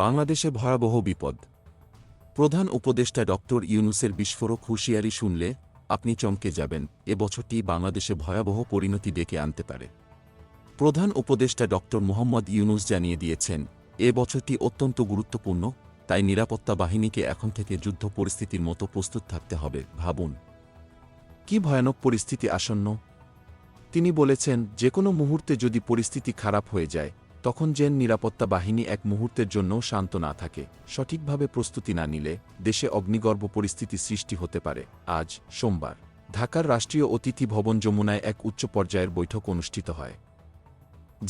বাংলাদেশে ভয়াবহ বিপদ। প্রধান উপদেষ্টা ডক্টর ইউনূসের বিস্ফোরক হুঁশিয়ারি শুনলে আপনি চমকে যাবেন। এ বছরটি বাংলাদেশে ভয়াবহ পরিণতি ডেকে আনতে পারে। প্রধান উপদেষ্টা ডক্টর মোহাম্মদ ইউনূস জানিয়ে দিয়েছেন, এ বছরটি অত্যন্ত গুরুত্বপূর্ণ, তাই নিরাপত্তা বাহিনীকে এখন থেকে যুদ্ধ পরিস্থিতির মতো প্রস্তুত থাকতে হবে। ভাবুন, কি ভয়ানক পরিস্থিতি আসন্ন। তিনি বলেছেন, যে কোনো মুহূর্তে যদি পরিস্থিতি খারাপ হয়ে যায়, তখন যেন নিরাপত্তা বাহিনী এক মুহূর্তের জন্যও শান্ত না থাকে। সঠিকভাবে প্রস্তুতি না নিলে দেশে অগ্নিগর্ভ পরিস্থিতি সৃষ্টি হতে পারে। আজ সোমবার ঢাকার রাষ্ট্রীয় অতিথি ভবন যমুনায় এক উচ্চ পর্যায়ের বৈঠক অনুষ্ঠিত হয়,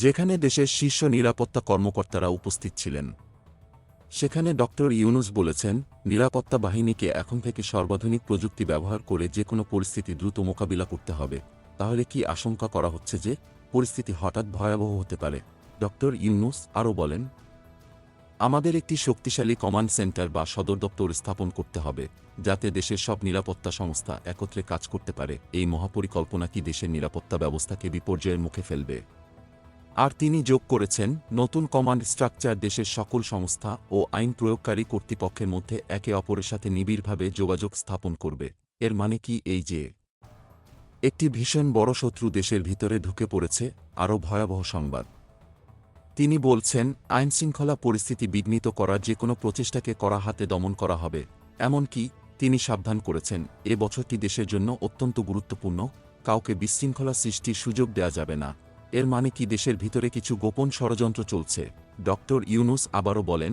যেখানে দেশের শীর্ষ নিরাপত্তা কর্মকর্তারা উপস্থিত ছিলেন। সেখানে ডক্টর ইউনূস বলেছেন, নিরাপত্তা বাহিনীকে এখন থেকে সর্বাধুনিক প্রযুক্তি ব্যবহার করে যে কোনো পরিস্থিতি দ্রুত মোকাবিলা করতে হবে। তাহলে কি আশঙ্কা করা হচ্ছে যে পরিস্থিতি হঠাৎ ভয়াবহ হতে পারে? ডক্টর ইউনূস আরও বলেন, আমাদের একটি শক্তিশালী কমান্ড সেন্টার বা সদর দপ্তর স্থাপন করতে হবে, যাতে দেশের সব নিরাপত্তা সংস্থা একত্রে কাজ করতে পারে। এই মহাপরিকল্পনা কি দেশের নিরাপত্তা ব্যবস্থাকে বিপর্যয়ের মুখে ফেলবে? আর তিনি যোগ করেছেন, নতুন কমান্ড স্ট্রাকচার দেশের সকল সংস্থা ও আইন প্রয়োগকারী কর্তৃপক্ষের মধ্যে একে অপরের সাথে নিবিড়ভাবে যোগাযোগ স্থাপন করবে। এর মানে কি এই যে একটি ভীষণ বড় শত্রু দেশের ভিতরে ঢুকে পড়েছে? আরও ভয়াবহ সংবাদ। তিনি বলছেন, আইনশৃঙ্খলা পরিস্থিতি বিঘ্নিত করার যে কোনো প্রচেষ্টাকে কড়া হাতে দমন করা হবে। এমনকি তিনি সাবধান করেছেন, এ বছরটি দেশের জন্য অত্যন্ত গুরুত্বপূর্ণ, কাউকে বিশৃঙ্খলা সৃষ্টির সুযোগ দেয়া যাবে না। এর মানে কি দেশের ভিতরে কিছু গোপন ষড়যন্ত্র চলছে? ডক্টর ইউনূস আবারও বলেন,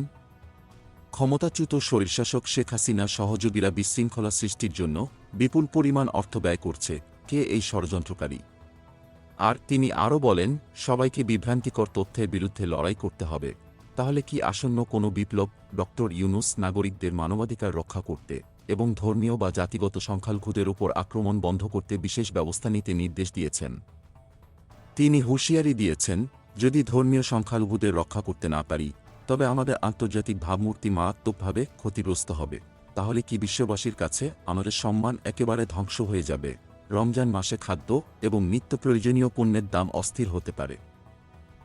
ক্ষমতাচ্যুত স্বৈরশাসক শেখ হাসিনার সহযোগীরা বিশৃঙ্খলা সৃষ্টির জন্য বিপুল পরিমাণ অর্থ ব্যয় করছে। কে এই ষড়যন্ত্রকারী? আর তিনি আরও বলেন, সবাইকে বিভ্রান্তিকর তথ্যের বিরুদ্ধে লড়াই করতে হবে। তাহলে কি আসন্ন কোনো বিপ্লব? ডক্টর ইউনূস নাগরিকদের মানবাধিকার রক্ষা করতে এবং ধর্মীয় বা জাতিগত সংখ্যালঘুদের উপর আক্রমণ বন্ধ করতে বিশেষ ব্যবস্থা নিতে নির্দেশ দিয়েছেন। তিনি হুঁশিয়ারি দিয়েছেন, যদি ধর্মীয় সংখ্যালঘুদের রক্ষা করতে না পারি, তবে আমাদের আন্তর্জাতিক ভাবমূর্তি মারাত্মকভাবে ক্ষতিগ্রস্ত হবে। তাহলে কি বিশ্ববাসীর কাছে আমাদের সম্মান একেবারে ধ্বংস হয়ে যাবে? রমজান মাসে খাদ্য এবং নিত্য প্রয়োজনীয় পণ্যের দাম অস্থির হতে পারে।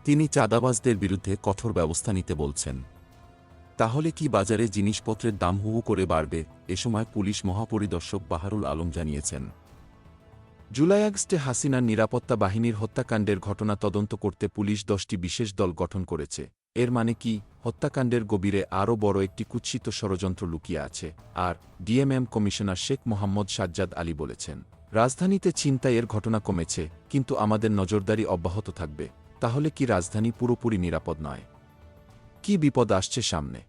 তিনি চাঁদাবাজদের বিরুদ্ধে কঠোর ব্যবস্থা নিতে বলছেন। তাহলে কি বাজারে জিনিসপত্রের দাম হু হু করে বাড়বে? এ সময় পুলিশ মহাপরিদর্শক বাহারুল আলম জানিয়েছেন, জুলাই আগস্টে হাসিনার নিরাপত্তা বাহিনীর হত্যাকাণ্ডের ঘটনা তদন্ত করতে পুলিশ 10টি বিশেষ দল গঠন করেছে। এর মানে কি হত্যাকাণ্ডের গভীরে আরও বড় একটি কুৎসিত ষড়যন্ত্র লুকিয়ে আছে? আর ডিএমএম কমিশনার শেখ মোহাম্মদ সাজ্জাদ আলী বলেছেন, রাজধানীতে ছিনতাইয়ের ঘটনা কমেছে, কিন্তু আমাদের নজরদারি অব্যাহত থাকবে। তাহলে কি রাজধানী পুরোপুরি নিরাপদ নয়? কি বিপদ আসছে সামনে?